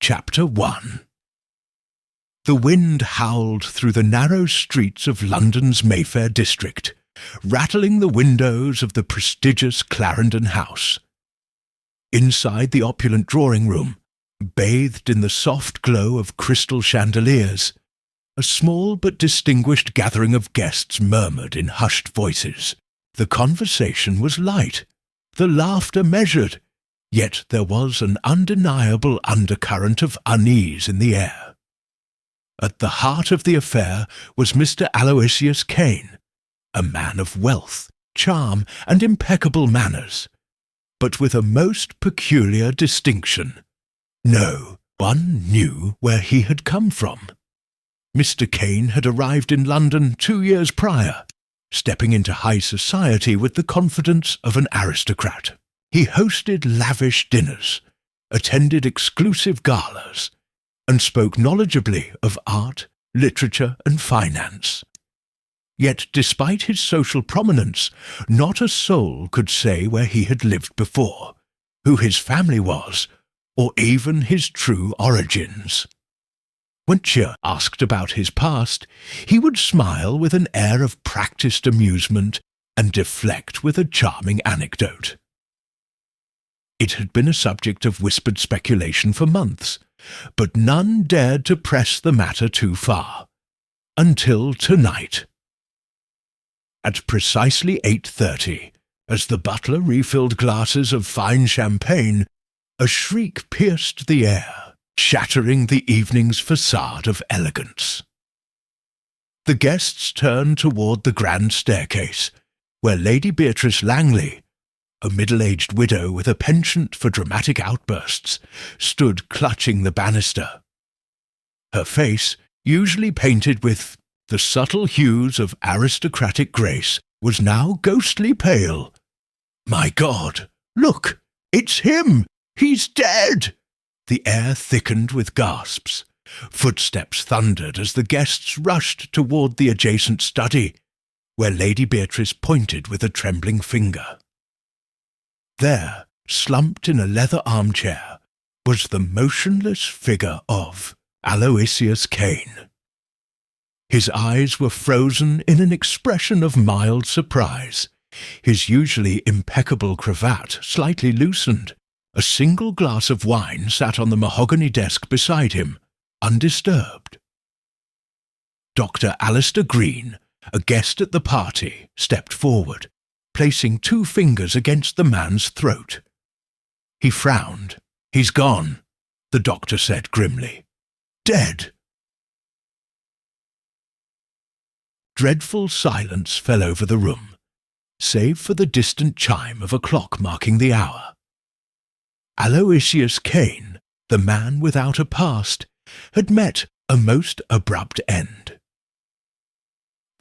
Chapter 1. The wind howled through the narrow streets of London's Mayfair district, rattling the windows of the prestigious Clarendon House. Inside the opulent drawing-room, bathed in the soft glow of crystal chandeliers, a small but distinguished gathering of guests murmured in hushed voices. The conversation was light, the laughter measured, yet there was an undeniable undercurrent of unease in the air. At the heart of the affair was Mr. Aloysius Cain, a man of wealth, charm, and impeccable manners, but with a most peculiar distinction. No one knew where he had come from. Mr. Cain had arrived in London 2 years prior, stepping into high society with the confidence of an aristocrat. He hosted lavish dinners, attended exclusive galas, and spoke knowledgeably of art, literature, and finance. Yet, despite his social prominence, not a soul could say where he had lived before, who his family was, or even his true origins. When Chia asked about his past, he would smile with an air of practised amusement and deflect with a charming anecdote. It had been a subject of whispered speculation for months, but none dared to press the matter too far, until tonight. At precisely 8:30, as the butler refilled glasses of fine champagne, a shriek pierced the air, shattering the evening's facade of elegance. The guests turned toward the grand staircase, where Lady Beatrice Langley, a middle-aged widow with a penchant for dramatic outbursts, stood clutching the banister. Her face, usually painted with the subtle hues of aristocratic grace, was now ghostly pale. "My God! Look! It's him! He's dead!" The air thickened with gasps. Footsteps thundered as the guests rushed toward the adjacent study, where Lady Beatrice pointed with a trembling finger. There, slumped in a leather armchair, was the motionless figure of Aloysius Cain. His eyes were frozen in an expression of mild surprise, his usually impeccable cravat slightly loosened. A single glass of wine sat on the mahogany desk beside him, undisturbed. Dr. Alistair Green, a guest at the party, stepped forward, placing 2 fingers against the man's throat. He frowned. "He's gone," the doctor said grimly. "Dead." Dreadful silence fell over the room, save for the distant chime of a clock marking the hour. Aloysius Cain, the man without a past, had met a most abrupt end.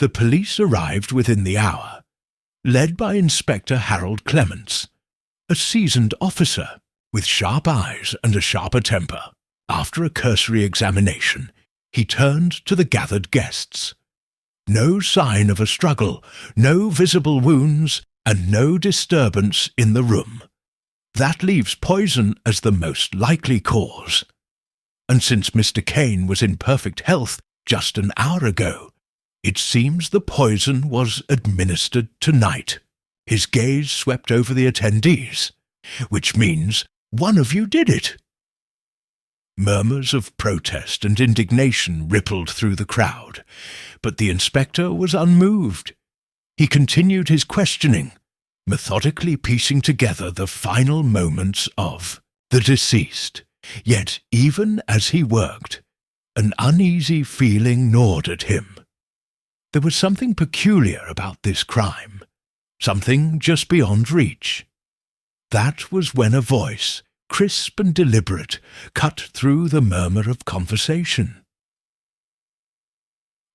The police arrived within the hour, led by Inspector Harold Clements, a seasoned officer with sharp eyes and a sharper temper. After a cursory examination, he turned to the gathered guests. No sign of a struggle, no visible wounds, and no disturbance in the room. That leaves poison as the most likely cause. And since Mr. Cain was in perfect health just an hour ago, it seems the poison was administered tonight. His gaze swept over the attendees, which means one of you did it. Murmurs of protest and indignation rippled through the crowd, but the inspector was unmoved. He continued his questioning, methodically piecing together the final moments of the deceased. Yet, even as he worked, an uneasy feeling gnawed at him. There was something peculiar about this crime, something just beyond reach. That was when a voice, crisp and deliberate, cut through the murmur of conversation.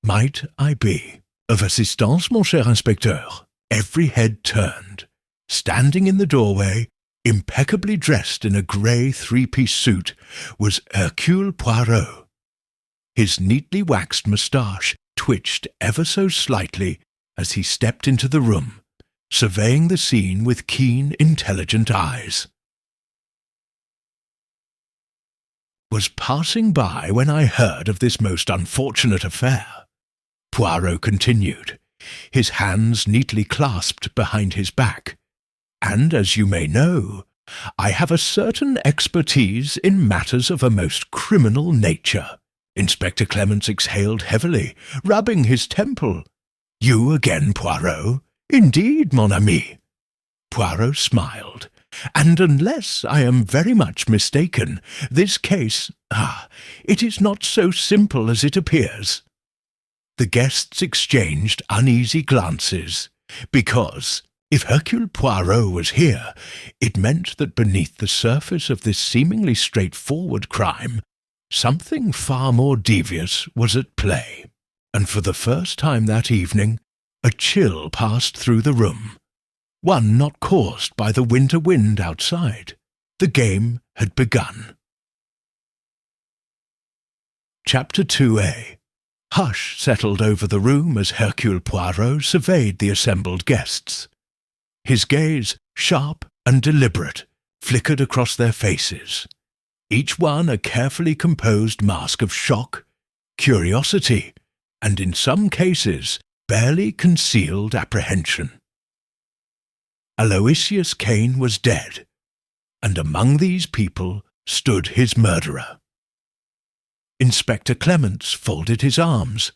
"Might I be of assistance, mon cher inspecteur?" Every head turned. Standing in the doorway, impeccably dressed in a grey 3-piece suit, was Hercule Poirot. His neatly waxed moustache twitched ever so slightly as he stepped into the room, surveying the scene with keen, intelligent eyes. was passing by when I heard of this most unfortunate affair," Poirot continued, his hands neatly clasped behind his back, "and as you may know, I have a certain expertise in matters of a most criminal nature." Inspector Clements exhaled heavily, rubbing his temple. "You again, Poirot? Indeed, mon ami." Poirot smiled. "And unless I am very much mistaken, this case, it is not so simple as it appears." The guests exchanged uneasy glances, because, if Hercule Poirot was here, it meant that beneath the surface of this seemingly straightforward crime, something far more devious was at play, and for the first time that evening, a chill passed through the room, one not caused by the winter wind outside. The game had begun. Chapter 2a. Hush settled over the room as Hercule Poirot surveyed the assembled guests. His gaze, sharp and deliberate, flickered across their faces, each one a carefully composed mask of shock, curiosity, and in some cases barely concealed apprehension. Aloysius Kane was dead, and among these people stood his murderer. Inspector Clements folded his arms,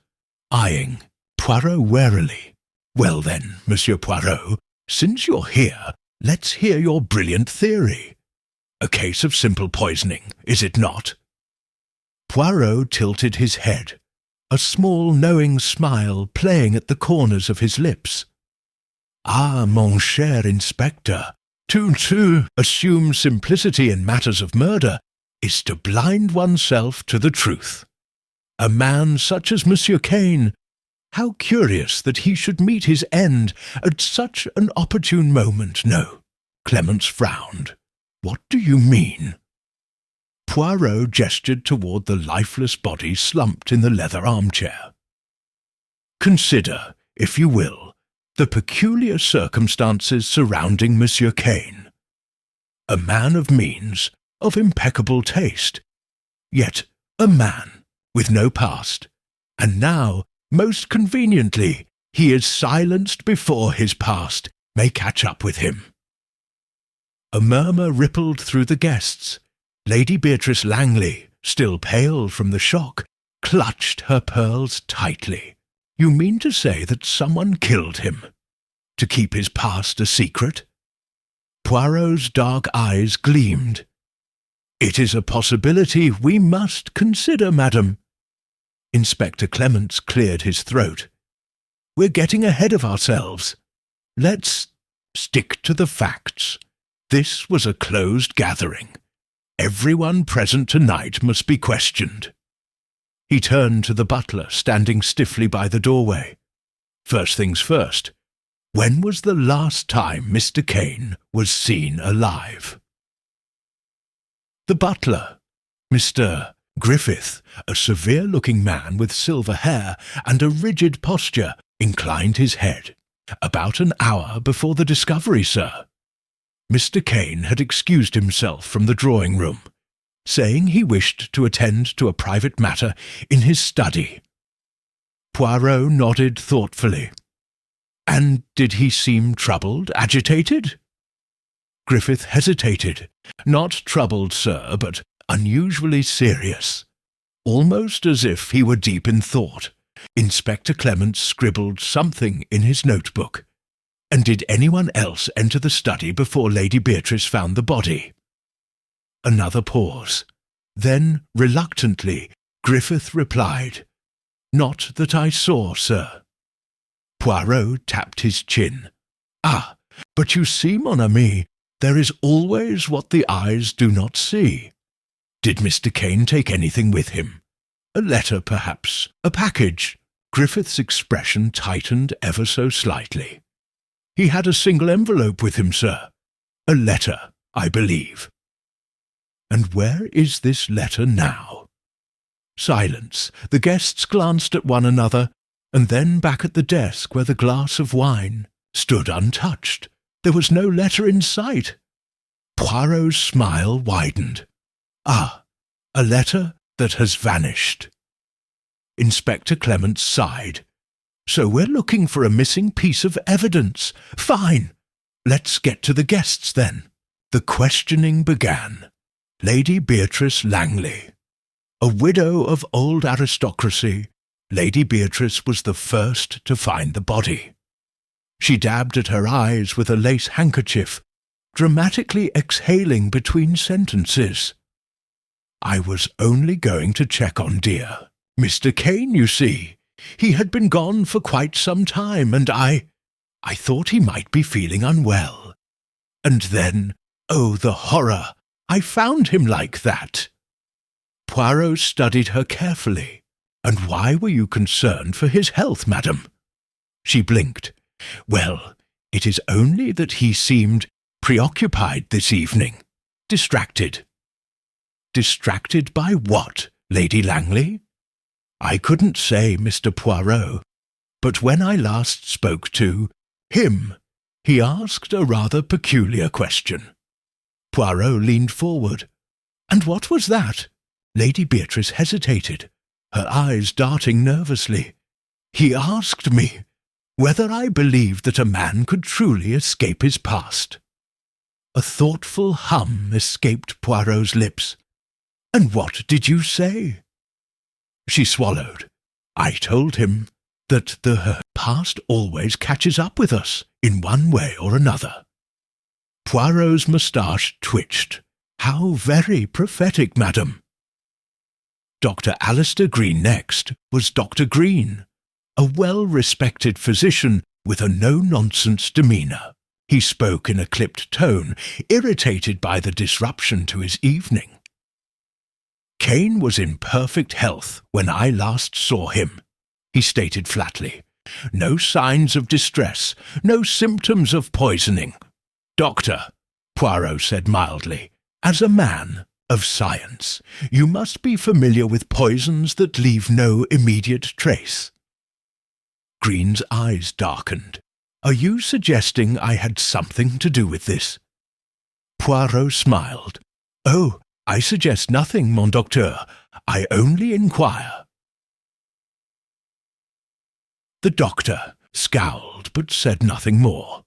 eyeing Poirot warily. "Well then, Monsieur Poirot, since you're here, let's hear your brilliant theory. A case of simple poisoning, is it not?" Poirot tilted his head, a small knowing smile playing at the corners of his lips. "Ah, mon cher inspector, to assume simplicity in matters of murder is to blind oneself to the truth. A man such as Monsieur Kane, how curious that he should meet his end at such an opportune moment." "No," Clements frowned. "What do you mean?" Poirot gestured toward the lifeless body slumped in the leather armchair. "Consider, if you will, the peculiar circumstances surrounding Monsieur Kane. A man of means, of impeccable taste, yet a man with no past, and now, most conveniently, he is silenced before his past may catch up with him." A murmur rippled through the guests. Lady Beatrice Langley, still pale from the shock, clutched her pearls tightly. "You mean to say that someone killed him? To keep his past a secret?" Poirot's dark eyes gleamed. "It is a possibility we must consider, madam." Inspector Clements cleared his throat. "We're getting ahead of ourselves. Let's stick to the facts. This was a closed gathering. Everyone present tonight must be questioned." He turned to the butler standing stiffly by the doorway. "First things first, when was the last time Mr. Kane was seen alive?" The butler, Mr. Griffith, a severe-looking man with silver hair and a rigid posture, inclined his head. "About an hour before the discovery, sir." Mr. Kane had excused himself from the drawing-room, saying he wished to attend to a private matter in his study. Poirot nodded thoughtfully. "And did he seem troubled, agitated?" Griffith hesitated. "Not troubled, sir, but unusually serious. Almost as if he were deep in thought." Inspector Clements scribbled something in his notebook. "And did anyone else enter the study before Lady Beatrice found the body?" Another pause. Then, reluctantly, Griffith replied, "Not that I saw, sir." Poirot tapped his chin. "Ah, but you see, mon ami, there is always what the eyes do not see. Did Mr. Kane take anything with him? A letter, perhaps? A package?" Griffith's expression tightened ever so slightly. "He had a single envelope with him, sir. A letter, I believe." "And where is this letter now?" Silence. The guests glanced at one another, and then back at the desk where the glass of wine stood untouched. There was no letter in sight. Poirot's smile widened. "Ah, A letter that has vanished. Inspector Clements sighed. So we're looking for a missing piece of evidence. Fine. Let's get to the guests then. The questioning began. Lady Beatrice Langley. A widow of old aristocracy, Lady Beatrice was the first to find the body. She dabbed at her eyes with a lace handkerchief, dramatically exhaling between sentences. I was only going to check on dear Mr. Kane, you see. He had been gone for quite some time, and I thought he might be feeling unwell. And then, oh, the horror! I found him like that. Poirot studied her carefully. And why were you concerned for his health, madam? She blinked. Well, it is only that he seemed preoccupied this evening. Distracted. Distracted by what, Lady Langley? I couldn't say, Mr. Poirot, but when I last spoke to him, he asked a rather peculiar question. Poirot leaned forward. And what was that? Lady Beatrice hesitated, her eyes darting nervously. He asked me whether I believed that a man could truly escape his past. A thoughtful hum escaped Poirot's lips. And what did you say? She swallowed. I told him that the past always catches up with us in one way or another. Poirot's moustache twitched. How very prophetic, madam. Dr. Alistair Green next was Dr. Green, a well-respected physician with a no-nonsense demeanour. He spoke in a clipped tone, irritated by the disruption to his evening. Kane was in perfect health when I last saw him, he stated flatly. No signs of distress, no symptoms of poisoning. Doctor, Poirot said mildly, as a man of science, you must be familiar with poisons that leave no immediate trace. Green's eyes darkened. Are you suggesting I had something to do with this? Poirot smiled. Oh, I suggest nothing, mon docteur. I only inquire. The doctor scowled but said nothing more.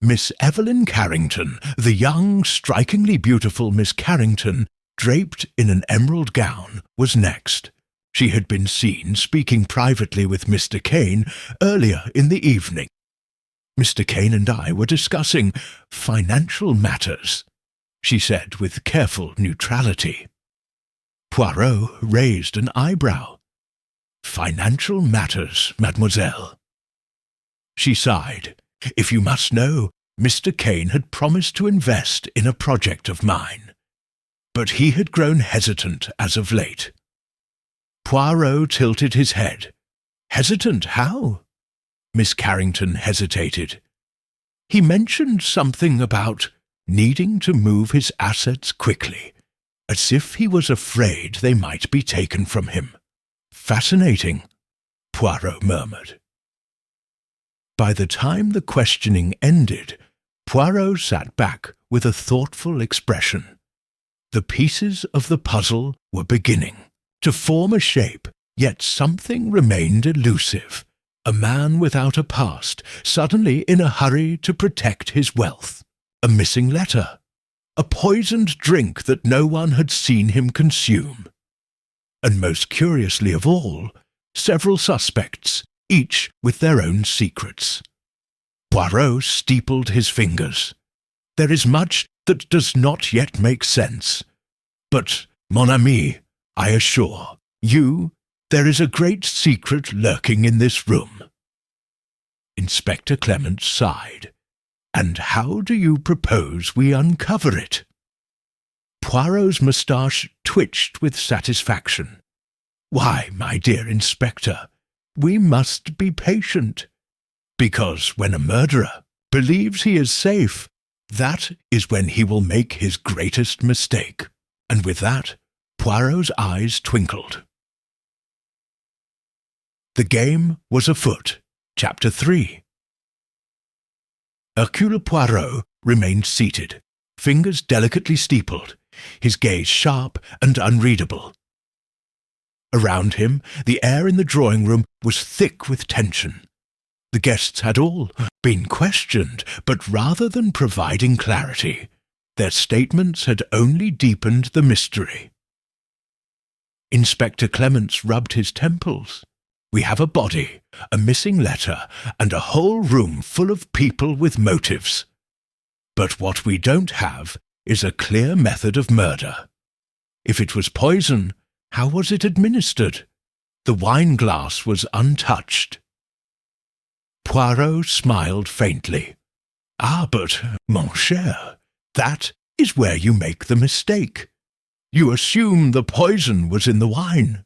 Miss Evelyn Carrington, the young, strikingly beautiful Miss Carrington, draped in an emerald gown, was next. She had been seen speaking privately with Mr. Kane earlier in the evening. Mr. Kane and I were discussing financial matters, she said with careful neutrality. Poirot raised an eyebrow. Financial matters, mademoiselle. She sighed. If you must know, Mr. Kane had promised to invest in a project of mine, but he had grown hesitant as of late. Poirot tilted his head. Hesitant, how? Miss Carrington hesitated. He mentioned something about needing to move his assets quickly, as if he was afraid they might be taken from him. Fascinating, Poirot murmured. By the time the questioning ended, Poirot sat back with a thoughtful expression. The pieces of the puzzle were beginning to form a shape, yet something remained elusive. A man without a past, suddenly in a hurry to protect his wealth. A missing letter. A poisoned drink that no one had seen him consume. And most curiously of all, several suspects, each with their own secrets. Poirot steepled his fingers. There is much that does not yet make sense. But, mon ami, I assure you, there is a great secret lurking in this room. Inspector Clements sighed. And how do you propose we uncover it? Poirot's moustache twitched with satisfaction. Why, my dear Inspector, we must be patient, because when a murderer believes he is safe, that is when he will make his greatest mistake. And with that, Poirot's eyes twinkled. The game was afoot. Chapter 3. Hercule Poirot remained seated, fingers delicately steepled, his gaze sharp and unreadable. Around him, the air in the drawing-room was thick with tension. The guests had all been questioned, but rather than providing clarity, their statements had only deepened the mystery. Inspector Clements rubbed his temples. We have a body, a missing letter, and a whole room full of people with motives. But what we don't have is a clear method of murder. If it was poison, how was it administered? The wine glass was untouched. Poirot smiled faintly. Ah, but, mon cher, that is where you make the mistake. You assume the poison was in the wine.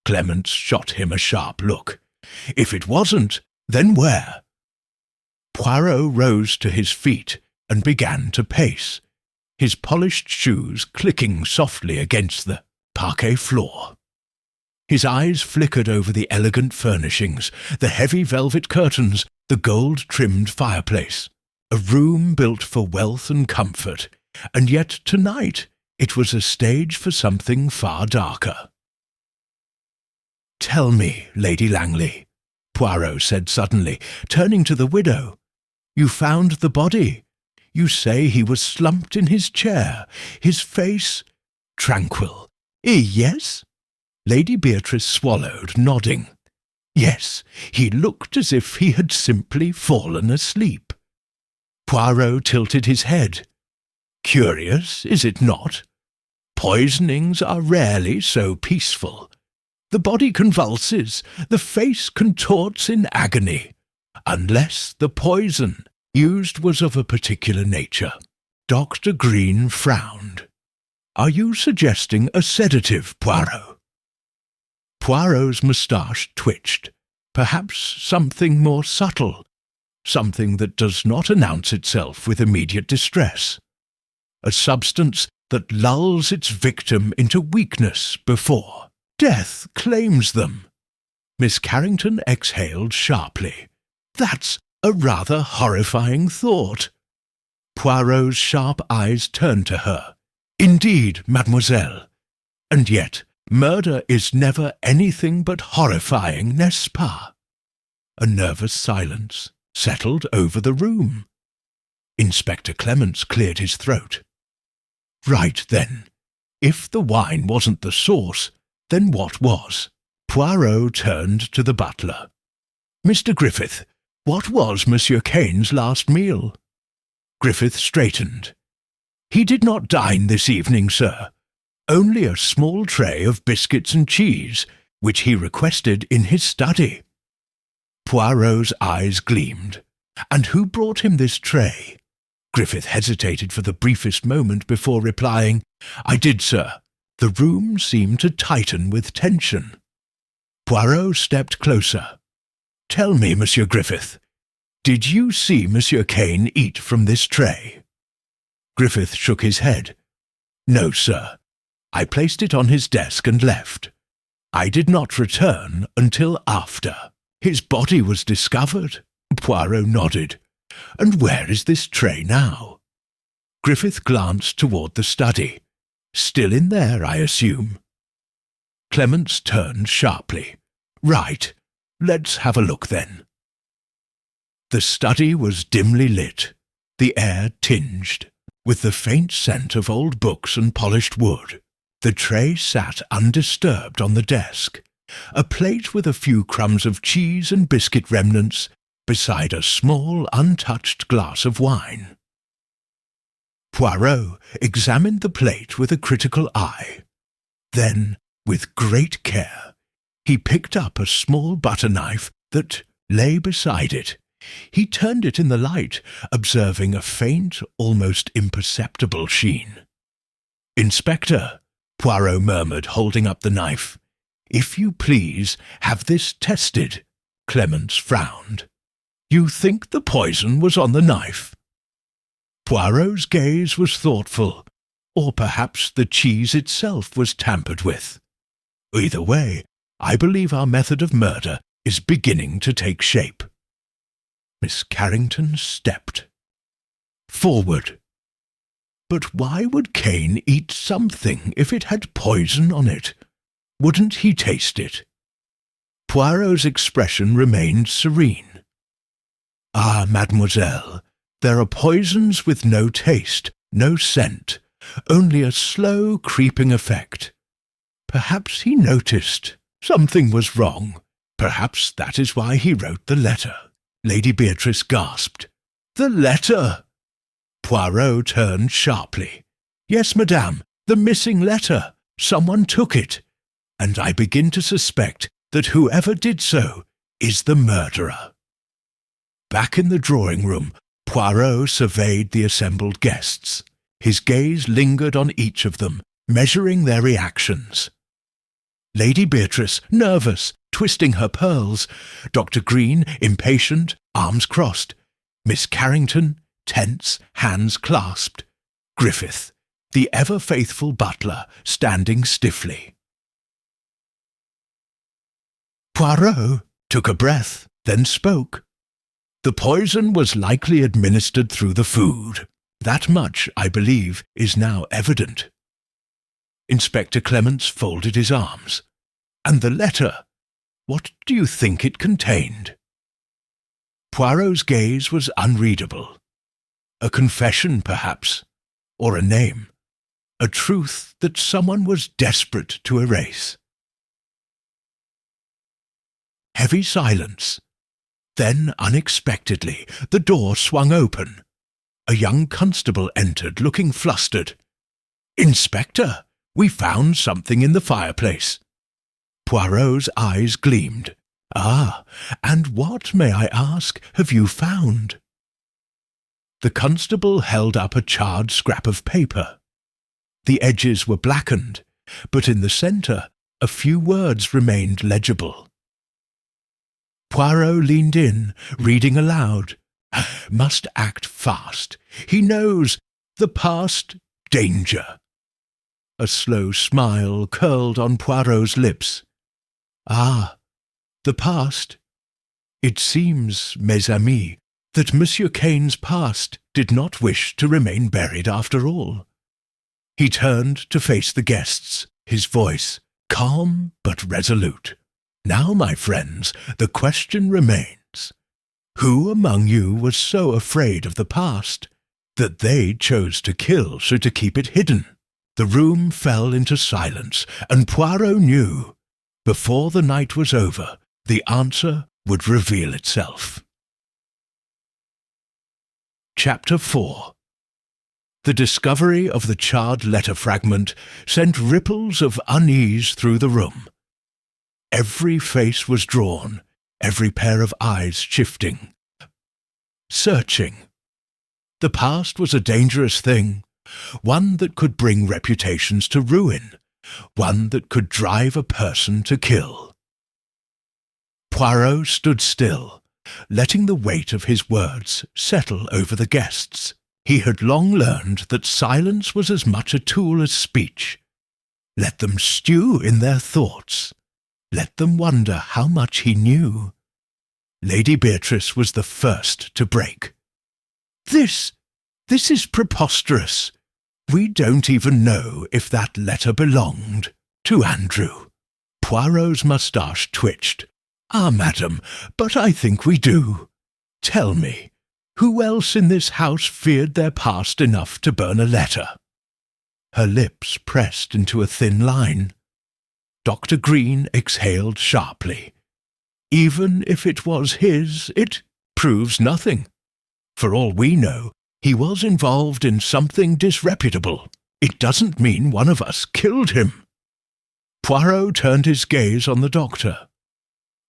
Clements shot him a sharp look. If it wasn't, then where? Poirot rose to his feet and began to pace, his polished shoes clicking softly against the parquet floor. His eyes flickered over the elegant furnishings, the heavy velvet curtains, the gold-trimmed fireplace. A room built for wealth and comfort, and yet tonight it was a stage for something far darker. "Tell me, Lady Langley," Poirot said suddenly, turning to the widow. "You found the body. You say he was slumped in his chair, his face tranquil. Yes?" Lady Beatrice swallowed, nodding. Yes, he looked as if he had simply fallen asleep. Poirot tilted his head. Curious, is it not? Poisonings are rarely so peaceful. The body convulses, the face contorts in agony, unless the poison used was of a particular nature. Dr. Green frowned. Are you suggesting a sedative, Poirot? Poirot's moustache twitched. Perhaps something more subtle, something that does not announce itself with immediate distress. A substance that lulls its victim into weakness before death claims them. Miss Carrington exhaled sharply. That's a rather horrifying thought. Poirot's sharp eyes turned to her. Indeed, mademoiselle. And yet, murder is never anything but horrifying, n'est-ce pas? A nervous silence settled over the room. Inspector Clements cleared his throat. Right then. If the wine wasn't the source, then what was? Poirot turned to the butler. Mr. Griffith, what was Monsieur Cain's last meal? Griffith straightened. He did not dine this evening, sir. Only a small tray of biscuits and cheese, which he requested in his study. Poirot's eyes gleamed. And who brought him this tray? Griffith hesitated for the briefest moment before replying, I did, sir. The room seemed to tighten with tension. Poirot stepped closer. Tell me, Monsieur Griffith, did you see Monsieur Cain eat from this tray? Griffith shook his head. No, sir. I placed it on his desk and left. I did not return until after. His body was discovered. Poirot nodded. And where is this tray now? Griffith glanced toward the study. Still in there, I assume. Clements turned sharply. Right. Let's have a look then. The study was dimly lit, the air tinged with the faint scent of old books and polished wood. The tray sat undisturbed on the desk, a plate with a few crumbs of cheese and biscuit remnants beside a small, untouched glass of wine. Poirot examined the plate with a critical eye. Then, with great care, he picked up a small butter knife that lay beside it. He turned it in the light, observing a faint, almost imperceptible sheen. Inspector, Poirot murmured, holding up the knife. If you please, have this tested. Clements frowned. You think the poison was on the knife? Poirot's gaze was thoughtful, or perhaps the cheese itself was tampered with. Either way, I believe our method of murder is beginning to take shape. Miss Carrington stepped forward. But why would Cain eat something if it had poison on it? Wouldn't he taste it? Poirot's expression remained serene. Ah, mademoiselle, there are poisons with no taste, no scent, only a slow creeping effect. Perhaps he noticed something was wrong. Perhaps that is why he wrote the letter. Lady Beatrice gasped. The letter! Poirot turned sharply. Yes, madame, the missing letter. Someone took it, and I begin to suspect that whoever did so is the murderer. Back in the drawing room, Poirot surveyed the assembled guests. His gaze lingered on each of them, measuring their reactions. Lady Beatrice, nervous, twisting her pearls. Dr. Green, impatient, arms crossed. Miss Carrington, tense, hands clasped. Griffith, the ever-faithful butler, standing stiffly. Poirot took a breath, then spoke. The poison was likely administered through the food. That much, I believe, is now evident. Inspector Clements folded his arms. And the letter, what do you think it contained? Poirot's gaze was unreadable. A confession, perhaps, or a name, a truth that someone was desperate to erase. Heavy silence. Then, unexpectedly, the door swung open. A young constable entered, looking flustered. "Inspector, we found something in the fireplace." Poirot's eyes gleamed. "Ah, and what, may I ask, have you found?" The constable held up a charred scrap of paper. The edges were blackened, but in the centre a few words remained legible. Poirot leaned in, reading aloud. "Must act fast. He knows the past danger." A slow smile curled on Poirot's lips. "Ah, the past. It seems, mes amis, that Monsieur Cain's past did not wish to remain buried after all." He turned to face the guests, his voice calm but resolute. "Now, my friends, the question remains. Who among you was so afraid of the past that they chose to kill so to keep it hidden?" The room fell into silence, and Poirot knew, before the night was over, the answer would reveal itself. Chapter 4. The discovery of the charred letter fragment sent ripples of unease through the room. Every face was drawn, every pair of eyes shifting, searching. The past was a dangerous thing, one that could bring reputations to ruin, one that could drive a person to kill. Poirot stood still, letting the weight of his words settle over the guests. He had long learned that silence was as much a tool as speech. Let them stew in their thoughts. Let them wonder how much he knew. Lady Beatrice was the first to break. This is preposterous. We don't even know if that letter belonged to Andrew." Poirot's moustache twitched. "Ah, madam, but I think we do. Tell me, who else in this house feared their past enough to burn a letter?" Her lips pressed into a thin line. Dr. Green exhaled sharply. "Even if it was his, it proves nothing. For all we know, he was involved in something disreputable. It doesn't mean one of us killed him." Poirot turned his gaze on the doctor.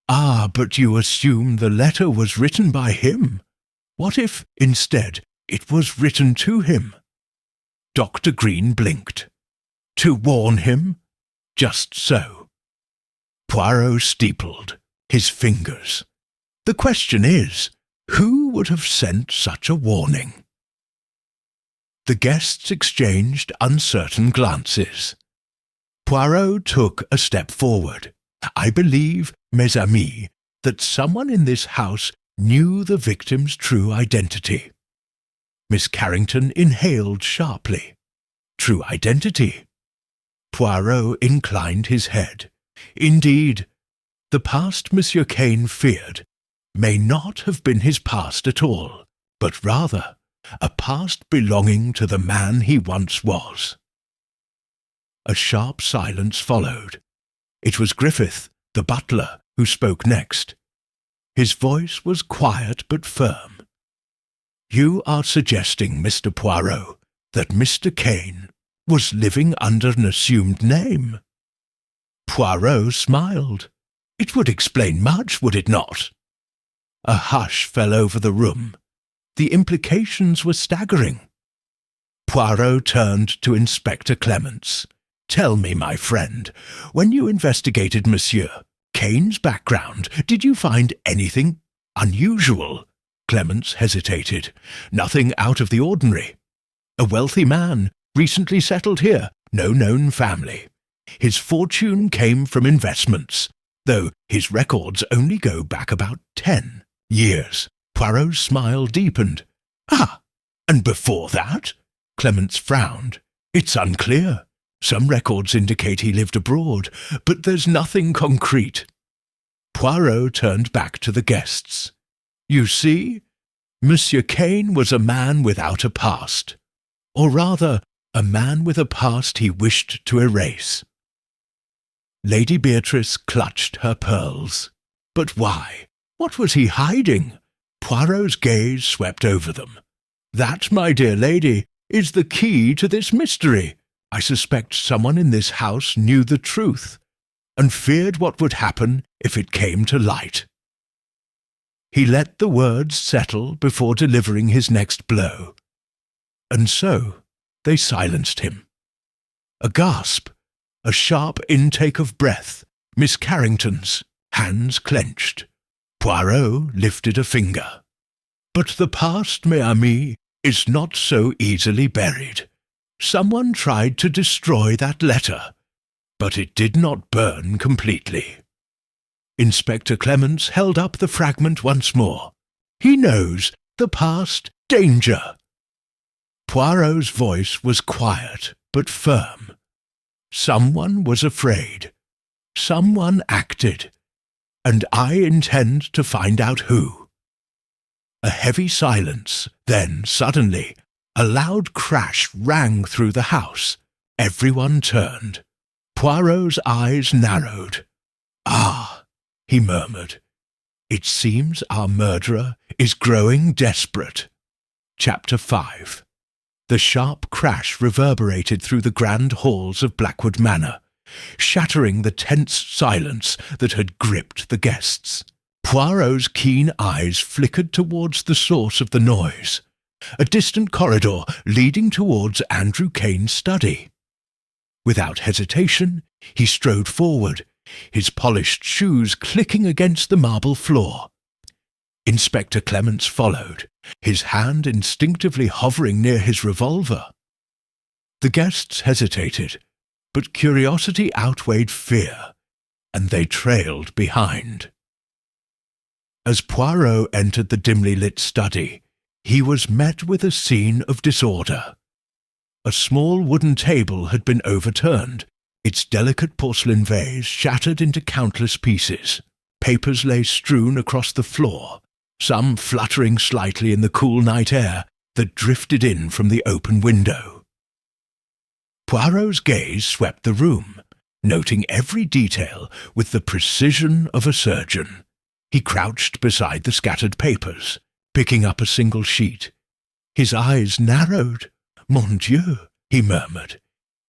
"Ah, but you assume the letter was written by him. What if, instead, it was written to him?" Dr. Green blinked. "To warn him? Just so." Poirot steepled, his fingers. "The question is, who would have sent such a warning?" The guests exchanged uncertain glances. Poirot took a step forward. "I believe, mes amis, that someone in this house knew the victim's true identity." Miss Carrington inhaled sharply. True identity. Poirot inclined his head. Indeed, the past Monsieur Kane feared may not have been his past at all, but rather a past belonging to the man he once was. A sharp silence followed. It was Griffith, the butler, who spoke next. His voice was quiet but firm. "You are suggesting, Mr. Poirot, that Mr. Kane was living under an assumed name?" Poirot smiled. "It would explain much, would it not?" A hush fell over the room. The implications were staggering. Poirot turned to Inspector Clements. "Tell me, my friend, when you investigated Monsieur Kane's background, did you find anything unusual?" Clements hesitated. "Nothing out of the ordinary. A wealthy man, recently settled here, no known family. His fortune came from investments, though his records only go back about 10 years. Poirot's smile deepened. "Ah, and before that?" Clements frowned. "It's unclear. Some records indicate he lived abroad, but there's nothing concrete." Poirot turned back to the guests. "You see, Monsieur Kane was a man without a past, or rather, a man with a past he wished to erase." Lady Beatrice clutched her pearls. But why? What was he hiding? Poirot's gaze swept over them. "That, my dear lady, is the key to this mystery. I suspect someone in this house knew the truth, and feared what would happen if it came to light." He let the words settle before delivering his next blow. And so they silenced him. A gasp, a sharp intake of breath, Miss Carrington's, hands clenched. Poirot lifted a finger. "But the past, mes amis, is not so easily buried. Someone tried to destroy that letter, but it did not burn completely." Inspector Clements held up the fragment once more. "He knows the past danger." Poirot's voice was quiet but firm. "Someone was afraid. Someone acted. And I intend to find out who." A heavy silence, then, suddenly, a loud crash rang through the house. Everyone turned. Poirot's eyes narrowed. "Ah," he murmured, "it seems our murderer is growing desperate." Chapter 5. The sharp crash reverberated through the grand halls of Blackwood Manor, shattering the tense silence that had gripped the guests. Poirot's keen eyes flickered towards the source of the noise, a distant corridor leading towards Andrew Kane's study. Without hesitation, he strode forward, his polished shoes clicking against the marble floor. Inspector Clements followed, his hand instinctively hovering near his revolver. The guests hesitated, but curiosity outweighed fear, and they trailed behind. As Poirot entered the dimly lit study, he was met with a scene of disorder. A small wooden table had been overturned, its delicate porcelain vase shattered into countless pieces. Papers lay strewn across the floor, some fluttering slightly in the cool night air that drifted in from the open window. Poirot's gaze swept the room, noting every detail with the precision of a surgeon. He crouched beside the scattered papers, picking up a single sheet. His eyes narrowed. "Mon Dieu," he murmured.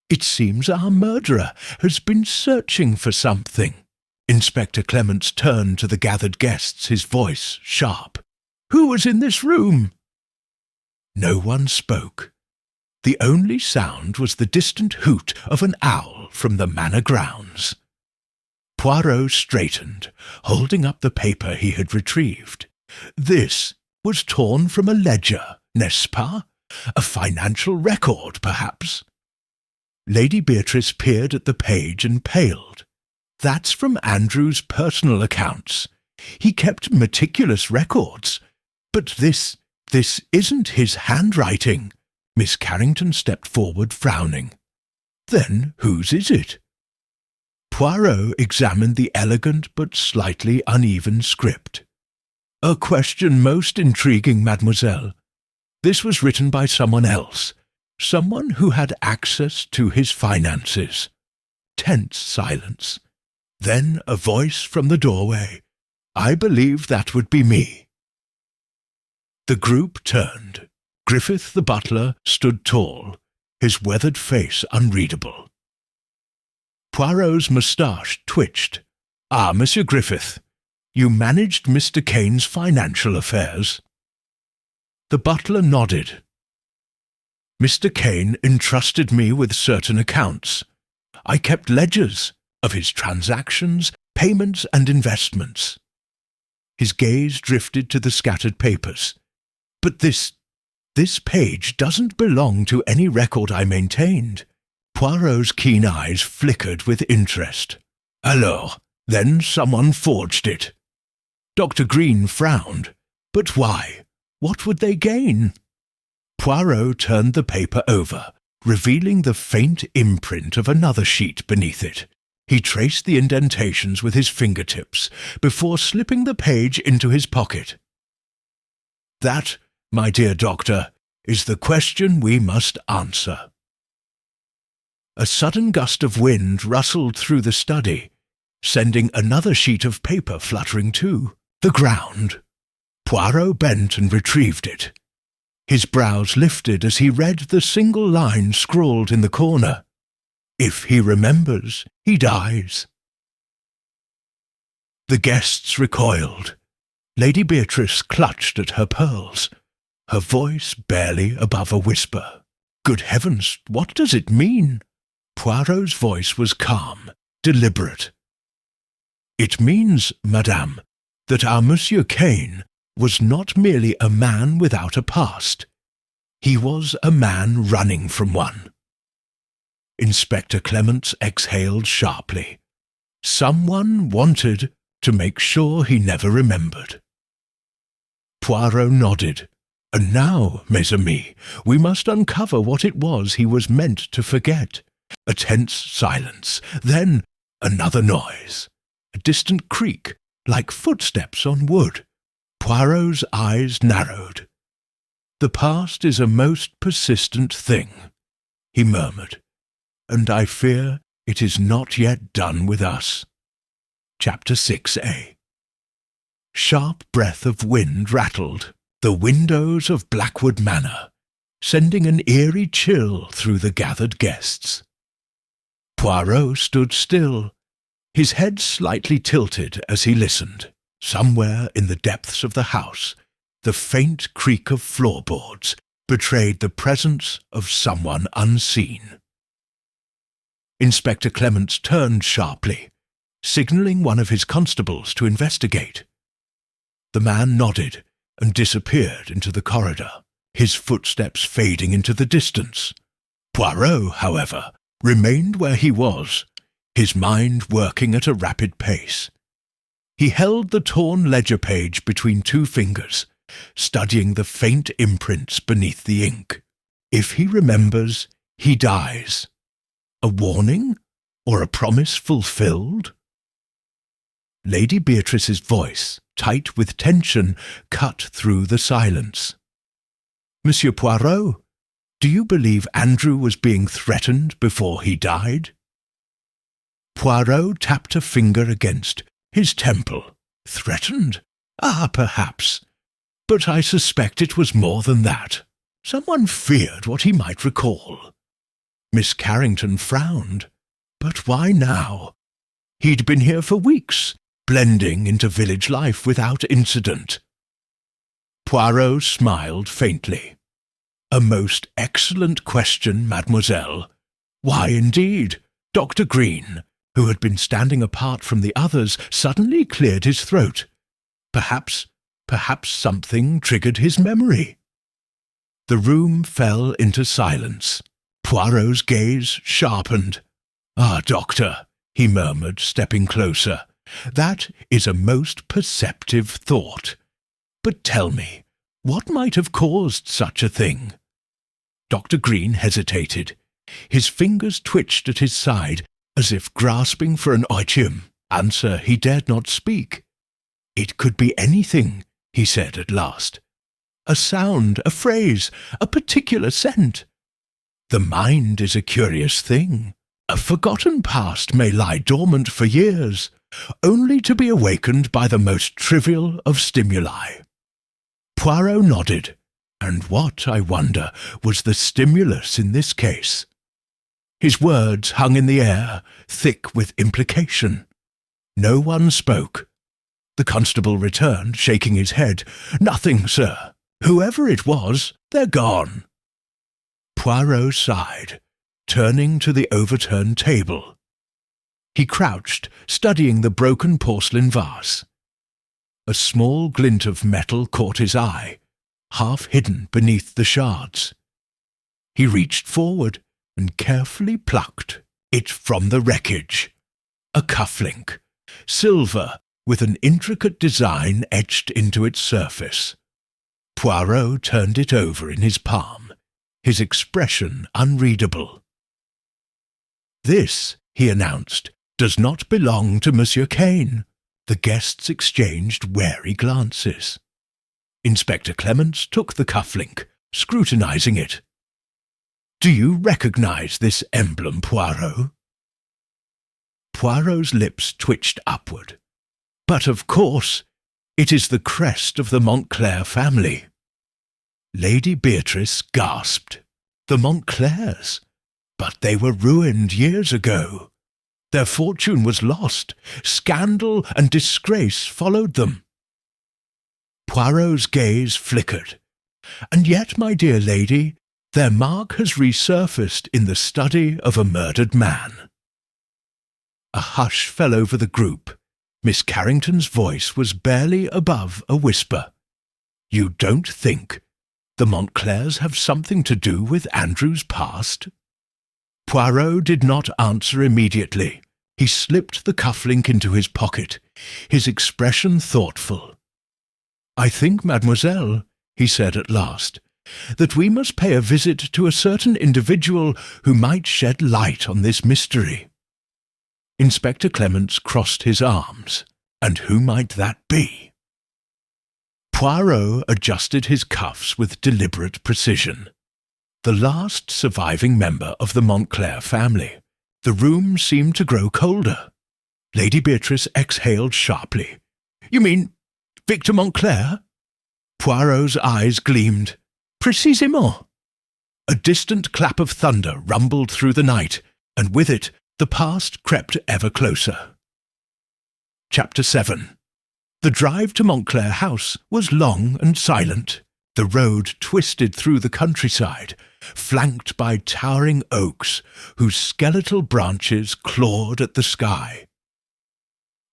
"It seems our murderer has been searching for something." Inspector Clements turned to the gathered guests, his voice sharp. "Who was in this room?" No one spoke. The only sound was the distant hoot of an owl from the manor grounds. Poirot straightened, holding up the paper he had retrieved. This was torn from a ledger, n'est-ce pas? A financial record, perhaps? Lady Beatrice peered at the page and paled. "That's from Andrew's personal accounts. He kept meticulous records. But this This isn't his handwriting." Miss Carrington stepped forward, frowning. "Then whose is it?" Poirot examined the elegant but slightly uneven script. "A question most intriguing, mademoiselle. This was written by someone else, someone who had access to his finances." Tense silence. Then a voice from the doorway. "I believe that would be me." The group turned. Griffith the butler stood tall, his weathered face unreadable. Poirot's moustache twitched. "Ah, Monsieur Griffith, you managed Mr. Kane's financial affairs?" The butler nodded. "Mr. Kane entrusted me with certain accounts. I kept ledgers of his transactions, payments, and investments." His gaze drifted to the scattered papers. "But this page doesn't belong to any record I maintained." Poirot's keen eyes flickered with interest. "Alors, then someone forged it." Dr. Green frowned. "But why? What would they gain?" Poirot turned the paper over, revealing the faint imprint of another sheet beneath it. He traced the indentations with his fingertips before slipping the page into his pocket. "That, my dear doctor, is the question we must answer." A sudden gust of wind rustled through the study, sending another sheet of paper fluttering too. The ground. Poirot bent and retrieved it. His brows lifted as he read the single line scrawled in the corner. "If he remembers, he dies." The guests recoiled. Lady Beatrice clutched at her pearls, her voice barely above a whisper. "Good heavens, what does it mean?" Poirot's voice was calm, deliberate. "It means, madame, that our Monsieur Kane was not merely a man without a past. He was a man running from one." Inspector Clements exhaled sharply. Someone wanted to make sure he never remembered. Poirot nodded. "And now, mes amis, we must uncover what it was he was meant to forget." A tense silence. Then another noise. A distant creak, like footsteps on wood. Poirot's eyes narrowed. "The past is a most persistent thing," he murmured, "and I fear it is not yet done with us." Chapter 6a. Sharp breath of wind rattled the windows of Blackwood Manor, sending an eerie chill through the gathered guests. Poirot stood still, his head slightly tilted as he listened. Somewhere in the depths of the house, the faint creak of floorboards betrayed the presence of someone unseen. Inspector Clements turned sharply, signalling one of his constables to investigate. The man nodded and disappeared into the corridor, his footsteps fading into the distance. Poirot, however, remained where he was, his mind working at a rapid pace. He held the torn ledger page between two fingers, studying the faint imprints beneath the ink. If he remembers, he dies. A warning? Or a promise fulfilled? Lady Beatrice's voice, tight with tension, cut through the silence. "Monsieur Poirot, do you believe Andrew was being threatened before he died?" Poirot tapped a finger against his temple. "Threatened? Ah, perhaps. But I suspect it was more than that. Someone feared what he might recall." Miss Carrington frowned. But why now? He'd been here for weeks, blending into village life without incident. Poirot smiled faintly. "A most excellent question, mademoiselle. Why, indeed?" Dr. Green, who had been standing apart from the others, suddenly cleared his throat. Perhaps something triggered his memory. The room fell into silence. Poirot's gaze sharpened. "Ah, doctor," he murmured, stepping closer, "that is a most perceptive thought. But tell me, What might have caused such a thing? Dr. Green hesitated. His fingers twitched at his side, as if grasping for an answer he dared not speak. It could be anything, he said at last. A sound, a phrase, a particular scent. The mind is a curious thing. A forgotten past may lie dormant for years, only to be awakened by the most trivial of stimuli. Poirot nodded. And what, I wonder, was the stimulus in this case? His words hung in the air, thick with implication. No one spoke. The constable returned, shaking his head. "Nothing, sir. Whoever it was, they're gone." Poirot sighed, turning to the overturned table. He crouched, studying the broken porcelain vase. A small glint of metal caught his eye, half hidden beneath the shards. He reached forward and carefully plucked it from the wreckage. A cufflink, silver, with an intricate design etched into its surface. Poirot turned it over in his palm, his expression unreadable. "This," he announced, "does not belong to Monsieur Kane." The guests exchanged wary glances. Inspector Clements took the cufflink, scrutinizing it. "Do you recognize this emblem, Poirot?" Poirot's lips twitched upward. "But of course, it is the crest of the Montclair family." Lady Beatrice gasped. The Montclairs! But they were ruined years ago. Their fortune was lost. Scandal and disgrace followed them. Poirot's gaze flickered. "And yet, my dear lady, their mark has resurfaced in the study of a murdered man." A hush fell over the group. Miss Carrington's voice was barely above a whisper. "You don't think the Montclairs have something to do with Andrew's past?" Poirot did not answer immediately. He slipped the cufflink into his pocket, his expression thoughtful. "I think, mademoiselle," he said at last, "that we must pay a visit to a certain individual who might shed light on this mystery." Inspector Clements crossed his arms. And who might that be? Poirot adjusted his cuffs with deliberate precision. The last surviving member of the Montclair family. The room seemed to grow colder. Lady Beatrice exhaled sharply. "You mean Victor Montclair?" Poirot's eyes gleamed. "Précisément." A distant clap of thunder rumbled through the night, and with it the past crept ever closer. Chapter 7. The drive to Montclair House was long and silent. The road twisted through the countryside, flanked by towering oaks whose skeletal branches clawed at the sky.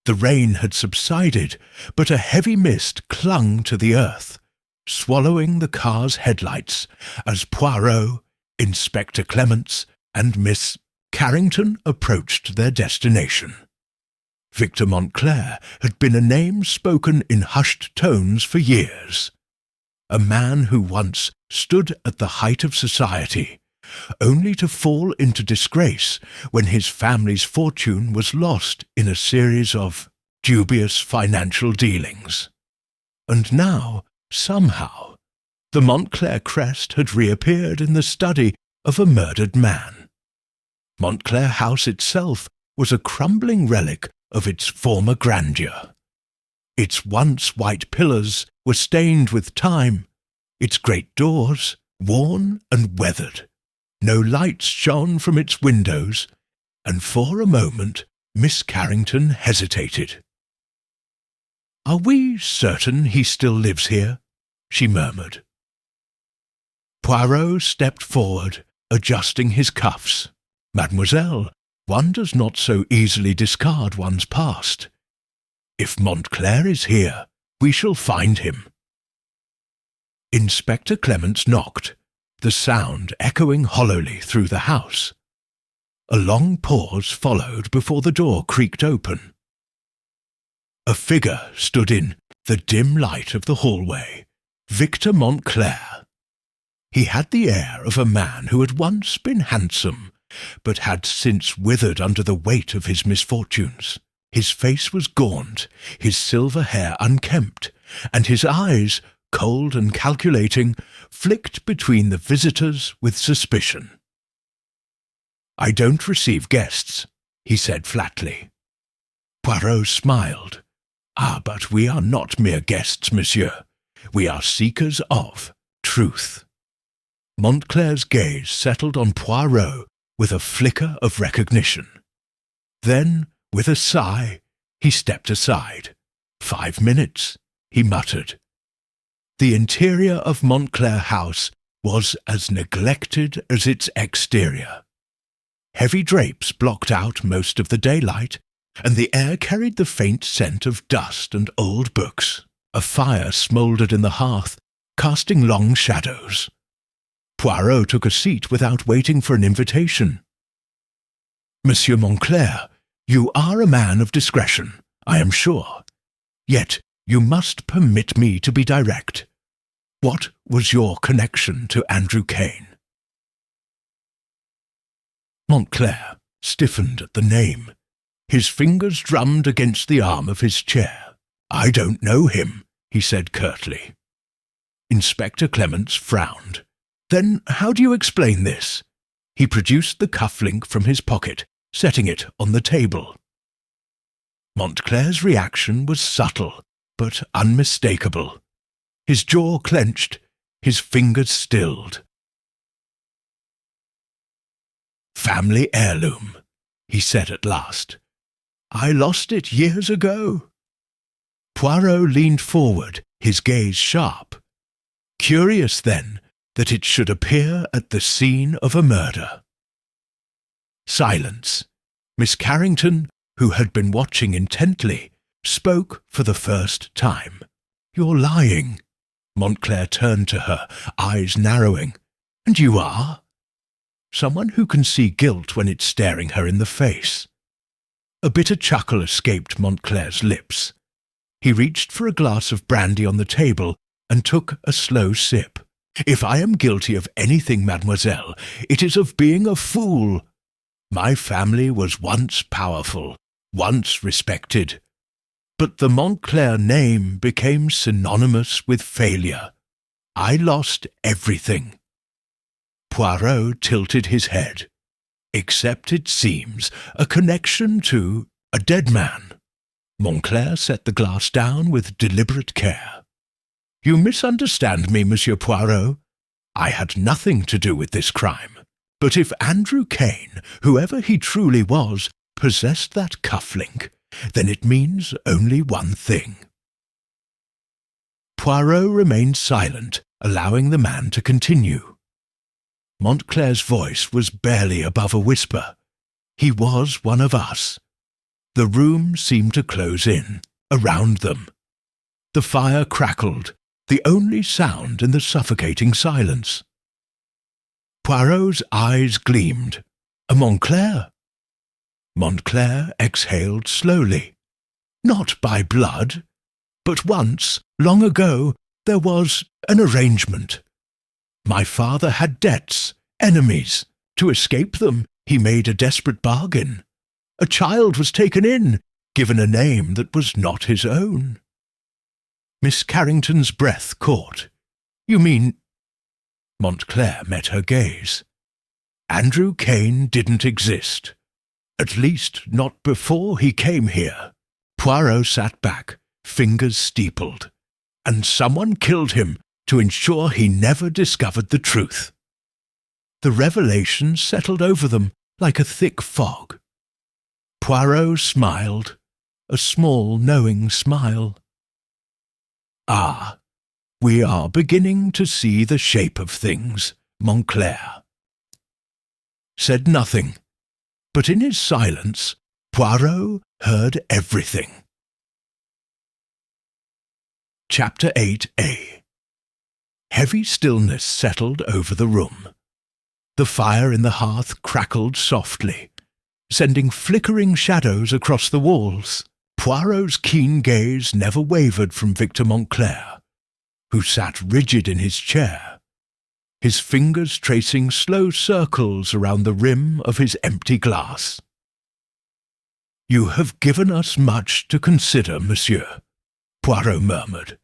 The rain had subsided, but a heavy mist clung to the earth, swallowing the car's headlights as Poirot, Inspector Clements, and Miss Carrington approached their destination. Victor Montclair had been a name spoken in hushed tones for years. A man who once stood at the height of society, only to fall into disgrace when his family's fortune was lost in a series of dubious financial dealings. And now, somehow, the Montclair crest had reappeared in the study of a murdered man. Montclair House itself was a crumbling relic of its former grandeur. Its once white pillars were stained with time, its great doors worn and weathered. No lights shone from its windows, and for a moment Miss Carrington hesitated. "Are we certain he still lives here?" she murmured. Poirot stepped forward, adjusting his cuffs. "Mademoiselle, one does not so easily discard one's past. If Montclair is here, we shall find him." Inspector Clements knocked, the sound echoing hollowly through the house. A long pause followed before the door creaked open. A figure stood in the dim light of the hallway, Victor Montclair. He had the air of a man who had once been handsome, but had since withered under the weight of his misfortunes. His face was gaunt, his silver hair unkempt, and his eyes, cold and calculating, flicked between the visitors with suspicion. "I don't receive guests," he said flatly. Poirot smiled. "Ah, but we are not mere guests, monsieur. We are seekers of truth." Montclair's gaze settled on Poirot with a flicker of recognition. Then, with a sigh, he stepped aside. 5 minutes, he muttered. The interior of Montclair House was as neglected as its exterior. Heavy drapes blocked out most of the daylight, and the air carried the faint scent of dust and old books. A fire smouldered in the hearth, casting long shadows. Poirot took a seat without waiting for an invitation. "Monsieur Montclair, you are a man of discretion, I am sure. Yet you must permit me to be direct. What was your connection to Andrew Kane?" Montclair stiffened at the name. His fingers drummed against the arm of his chair. "I don't know him," he said curtly. Inspector Clements frowned. "Then how do you explain this?" He produced the cuff-link from his pocket, setting it on the table. Montclair's reaction was subtle, but unmistakable. His jaw clenched, his fingers stilled. "Family heirloom," he said at last. "I lost it years ago." Poirot leaned forward, his gaze sharp. Curious, then, that it should appear at the scene of a murder. Silence. Miss Carrington, who had been watching intently, spoke for the first time. "You're lying." Montclair turned to her, eyes narrowing. "And you are?" Someone who can see guilt when it's staring her in the face. A bitter chuckle escaped Montclair's lips. He reached for a glass of brandy on the table and took a slow sip. "If I am guilty of anything, mademoiselle, it is of being a fool. My family was once powerful, once respected. But the Montclair name became synonymous with failure. I lost everything." Poirot tilted his head. "Except, it seems, a connection to a dead man." Montclair set the glass down with deliberate care. "You misunderstand me, Monsieur Poirot. I had nothing to do with this crime. But if Andrew Kane, whoever he truly was, possessed that cuff-link, then it means only one thing." Poirot remained silent, allowing the man to continue. Montclair's voice was barely above a whisper. He was one of us. The room seemed to close in, around them. The fire crackled, the only sound in the suffocating silence. Poirot's eyes gleamed. "A Montclair?" Montclair exhaled slowly. "Not by blood. But once, long ago, there was an arrangement. My father had debts, enemies. To escape them, he made a desperate bargain. A child was taken in, given a name that was not his own." Miss Carrington's breath caught. "You mean—" Montclair met her gaze. "Andrew Kane didn't exist. At least not before he came here." Poirot sat back, fingers steepled. "And someone killed him to ensure he never discovered the truth." The revelation settled over them like a thick fog. Poirot smiled, a small, knowing smile. "Ah, we are beginning to see the shape of things," Montclair said nothing, but in his silence Poirot heard everything. Chapter 8a. Heavy stillness settled over the room. The fire in the hearth crackled softly, sending flickering shadows across the walls. Poirot's keen gaze never wavered from Victor Montclair. who sat rigid in his chair, his fingers tracing slow circles around the rim of his empty glass. "You have given us much to consider, monsieur," Poirot murmured.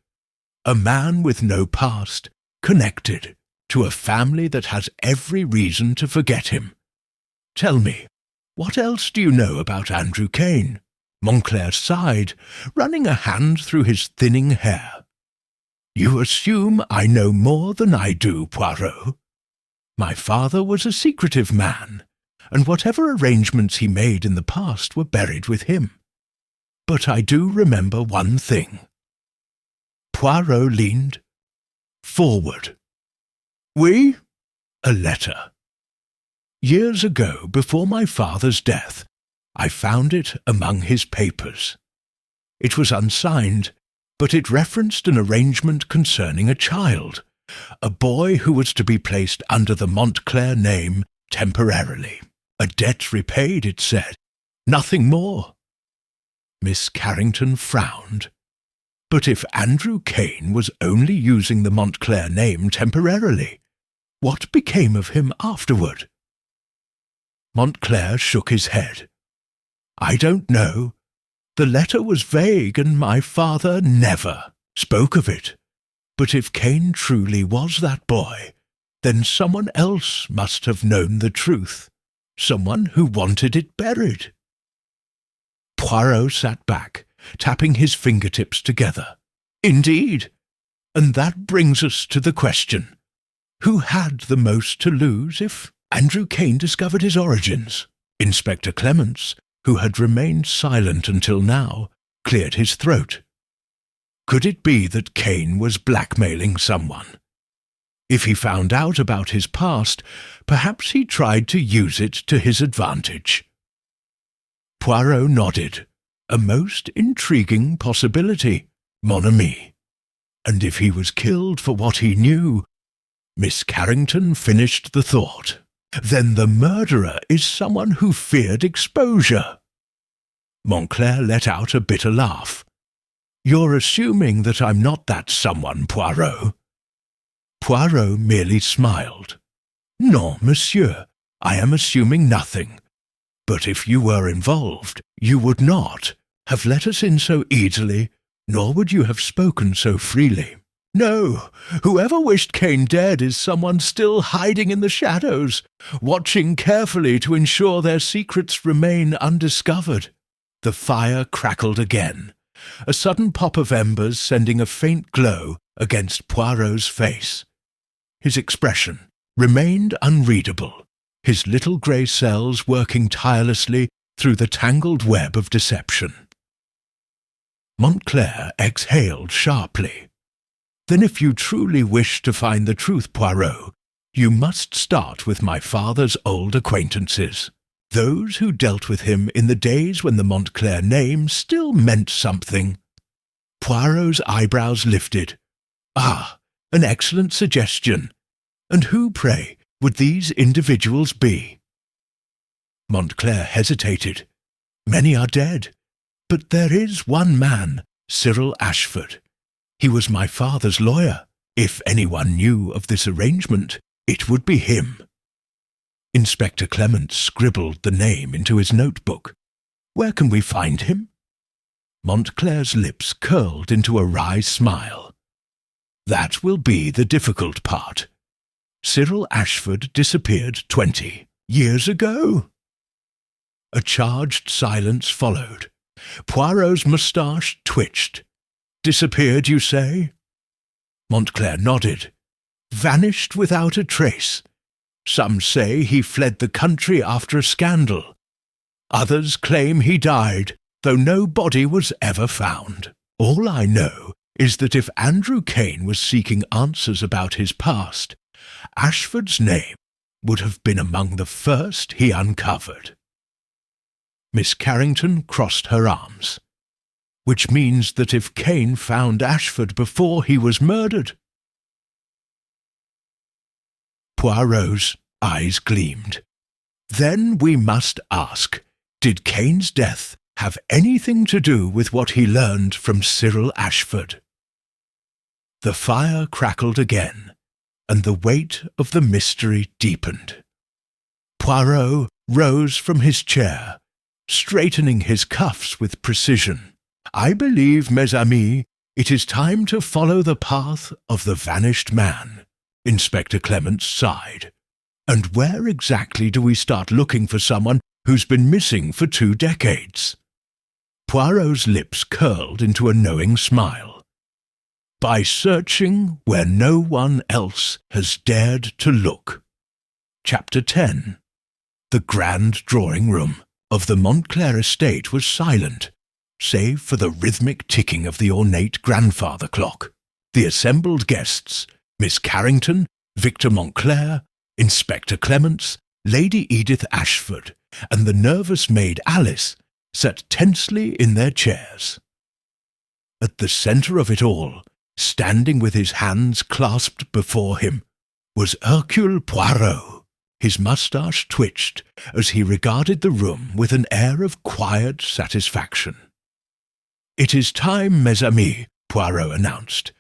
"A man with no past, connected to a family that has every reason to forget him. Tell me, what else do you know about Andrew Kane?" Montclair sighed, running a hand through his thinning hair. "You assume I know more than I do, Poirot. My father was a secretive man, and whatever arrangements he made in the past were buried with him. But I do remember one thing." Poirot leaned forward. "Oui?" "A letter. Years ago, before my father's death, I found it among his papers. It was unsigned, but it referenced an arrangement concerning a child, a boy who was to be placed under the Montclair name temporarily. A debt repaid, it said. Nothing more." Miss Carrington frowned. But if Andrew Kane was only using the Montclair name temporarily, what became of him afterward? Montclair shook his head. "I don't know. The letter was vague, and my father never spoke of it. But if Kane truly was that boy, then someone else must have known the truth, someone who wanted it buried." Poirot sat back, tapping his fingertips together. "Indeed. And that brings us to the question. Who had the most to lose if Andrew Kane discovered his origins?" Inspector Clements, who had remained silent until now, cleared his throat. Could it be that Kane was blackmailing someone? If he found out about his past, perhaps he tried to use it to his advantage. Poirot nodded. A most intriguing possibility, mon ami. And if he was killed for what he knew— Miss Carrington finished the thought. Then the murderer is someone who feared exposure. Montclair let out a bitter laugh. "You're assuming that I'm not that someone, Poirot." Poirot merely smiled. "Non, monsieur, I am assuming nothing. But if you were involved, you would not have let us in so easily, nor would you have spoken so freely. No, whoever wished Kane dead is someone still hiding in the shadows, watching carefully to ensure their secrets remain undiscovered." The fire crackled again, a sudden pop of embers sending a faint glow against Poirot's face. His expression remained unreadable, his little grey cells working tirelessly through the tangled web of deception. Montclair exhaled sharply. "Then if you truly wish to find the truth, Poirot, you must start with my father's old acquaintances, those who dealt with him in the days when the Montclair name still meant something." Poirot's eyebrows lifted. "Ah, an excellent suggestion. And who, pray, would these individuals be?" Montclair hesitated. "Many are dead, but there is one man, Cyril Ashford. He was my father's lawyer. If anyone knew of this arrangement, it would be him." Inspector Clements scribbled the name into his notebook. "Where can we find him?" Montclair's lips curled into a wry smile. "That will be the difficult part. Cyril Ashford disappeared 20 years ago." A charged silence followed. Poirot's moustache twitched. "Disappeared, you say?" Montclair nodded. "Vanished without a trace. Some say he fled the country after a scandal. Others claim he died, though no body was ever found. All I know is that if Andrew Kane was seeking answers about his past, Ashford's name would have been among the first he uncovered." Miss Carrington crossed her arms. "Which means that if Kane found Ashford before he was murdered—" Poirot's eyes gleamed. "Then we must ask, did Kane's death have anything to do with what he learned from Cyril Ashford?" The fire crackled again, and the weight of the mystery deepened. Poirot rose from his chair, straightening his cuffs with precision. "I believe, mes amis, it is time to follow the path of the vanished man." Inspector Clements sighed. "And where exactly do we start looking for someone who's been missing for 2 decades? Poirot's lips curled into a knowing smile. "By searching where no one else has dared to look." Chapter 10. The grand drawing-room of the Montclair estate was silent, save for the rhythmic ticking of the ornate grandfather clock. The assembled guests, Miss Carrington, Victor Montclair, Inspector Clements, Lady Edith Ashford, and the nervous maid Alice, sat tensely in their chairs. At the centre of it all, standing with his hands clasped before him, was Hercule Poirot. His moustache twitched as he regarded the room with an air of quiet satisfaction. "It is time, mes amis," Poirot announced.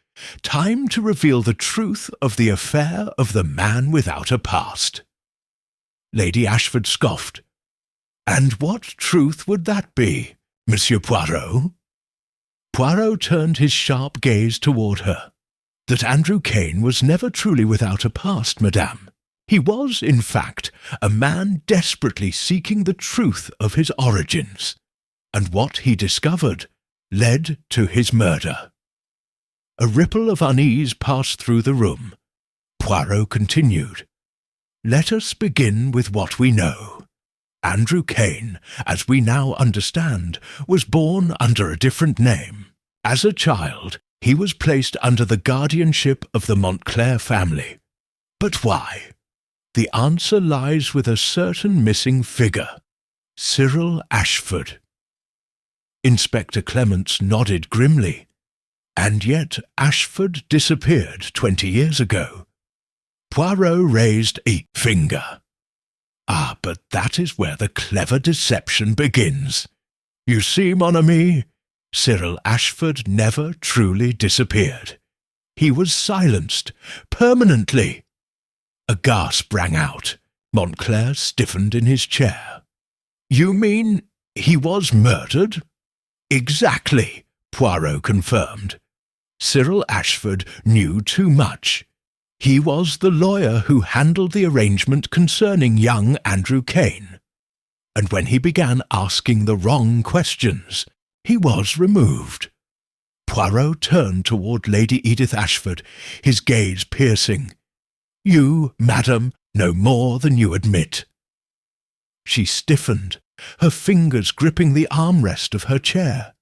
"Time to reveal the truth of the affair of the man without a past." Lady Ashford scoffed. "And what truth would that be, Monsieur Poirot?" Poirot turned his sharp gaze toward her. "That Andrew Cain was never truly without a past, madame. He was, in fact, a man desperately seeking the truth of his origins, and what he discovered led to his murder." A ripple of unease passed through the room. Poirot continued. "Let us begin with what we know. Andrew Cain, as we now understand, was born under a different name. As a child, he was placed under the guardianship of the Montclair family. But why? The answer lies with a certain missing figure, Cyril Ashford." Inspector Clements nodded grimly. "And yet Ashford disappeared 20 years ago." Poirot raised a finger. "Ah, but that is where the clever deception begins. You see, mon ami, Cyril Ashford never truly disappeared. He was silenced, permanently." A gasp rang out. Montclair stiffened in his chair. "You mean he was murdered?" "Exactly," Poirot confirmed. "Cyril Ashford knew too much. He was the lawyer who handled the arrangement concerning young Andrew Cain. And when he began asking the wrong questions, he was removed." Poirot turned toward Lady Edith Ashford, his gaze piercing. "You, madam, know more than you admit." She stiffened, her fingers gripping the armrest of her chair.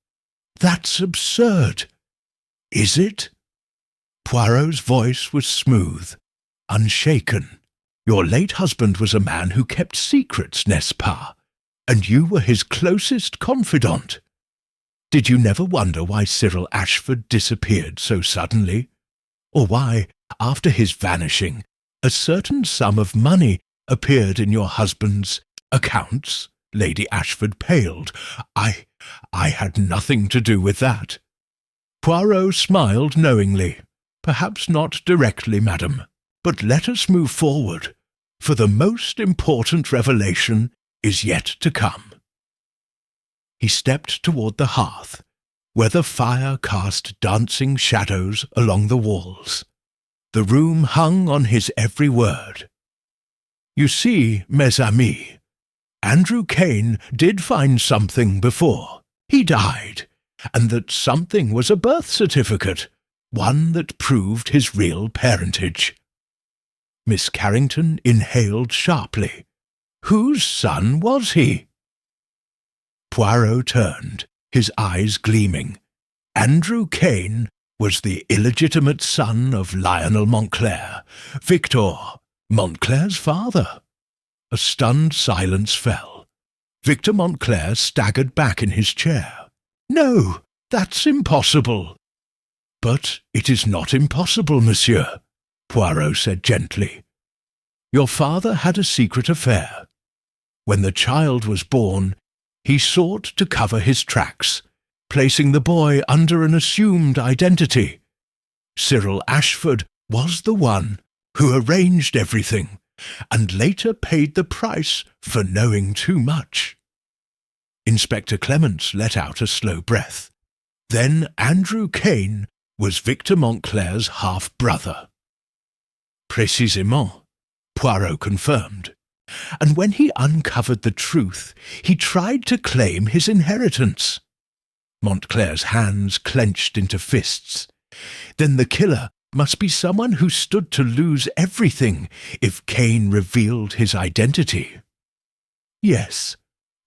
"That's absurd." "Is it?" Poirot's voice was smooth, unshaken. "Your late husband was a man who kept secrets, n'est-ce pas? And you were his closest confidant. Did you never wonder why Cyril Ashford disappeared so suddenly? Or why, after his vanishing, a certain sum of money appeared in your husband's accounts?" Lady Ashford paled. I had nothing to do with that." Poirot smiled knowingly. "Perhaps not directly, madam, but let us move forward, for the most important revelation is yet to come." He stepped toward the hearth, where the fire cast dancing shadows along the walls. The room hung on his every word. "You see, mes amis, Andrew Cain did find something before he died, and that something was a birth certificate, one that proved his real parentage." Miss Carrington inhaled sharply. "Whose son was he?" Poirot turned, his eyes gleaming. Andrew Cain was the illegitimate son of Lionel Montclair, Victor, Montclair's father. A stunned silence fell. Victor Montclair staggered back in his chair. "No, that's impossible." "But it is not impossible, monsieur," Poirot said gently. "Your father had a secret affair. When the child was born, he sought to cover his tracks, placing the boy under an assumed identity. Cyril Ashford was the one who arranged everything and later paid the price for knowing too much. Inspector Clements let out a slow breath. Then Andrew Kane was Victor Montclair's half-brother. Précisément, Poirot confirmed. And when he uncovered the truth, he tried to claim his inheritance. Montclair's hands clenched into fists. Then the killer must be someone who stood to lose everything if Kane revealed his identity. Yes,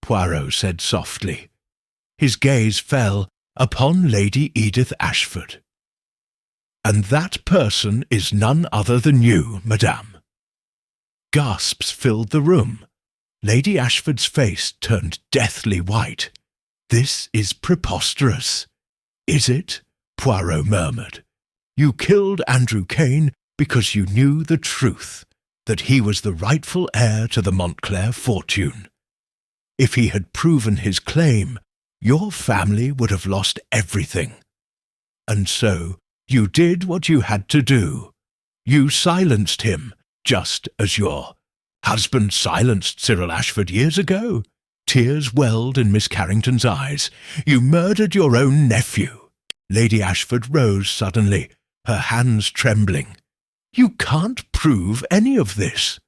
Poirot said softly. His gaze fell upon Lady Edith Ashford. And that person is none other than you, madame. Gasps filled the room. Lady Ashford's face turned deathly white. This is preposterous. Is it? Poirot murmured. You killed Andrew Kane because you knew the truth, that he was the rightful heir to the Montclair fortune. If he had proven his claim, your family would have lost everything. And so you did what you had to do. You silenced him, just as your husband silenced Cyril Ashford years ago. Tears welled in Miss Carrington's eyes. You murdered your own nephew. Lady Ashford rose suddenly, her hands trembling. You can't prove any of this.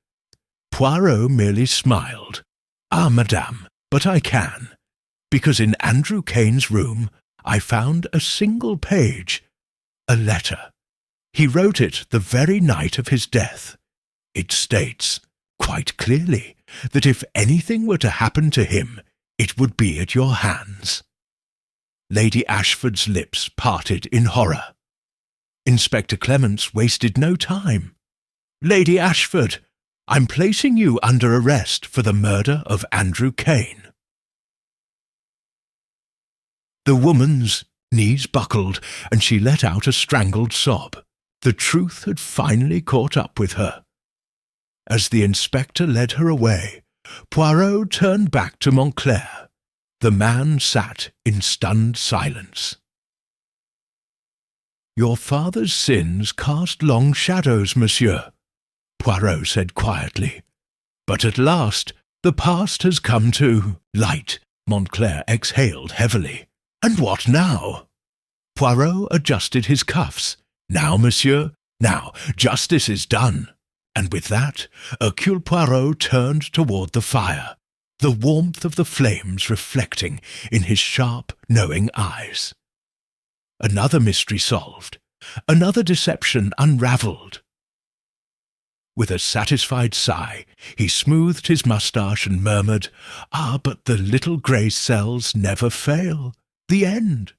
Poirot merely smiled. Ah, madame, but I can, because in Andrew Kane's room I found a single page, a letter. He wrote it the very night of his death. It states, quite clearly, that if anything were to happen to him, it would be at your hands. Lady Ashford's lips parted in horror. Inspector Clements wasted no time. Lady Ashford, I'm placing you under arrest for the murder of Andrew Kane. The woman's knees buckled, and she let out a strangled sob. The truth had finally caught up with her. As the inspector led her away, Poirot turned back to Montclair. The man sat in stunned silence. Your father's sins cast long shadows, monsieur, Poirot said quietly. But at last the past has come to light. Montclair exhaled heavily. And what now? Poirot adjusted his cuffs. Now, monsieur, now, justice is done. And with that, Hercule Poirot turned toward the fire, the warmth of the flames reflecting in his sharp, knowing eyes. Another mystery solved, another deception unravelled. With a satisfied sigh, he smoothed his moustache and murmured, Ah, but the little grey cells never fail. The end.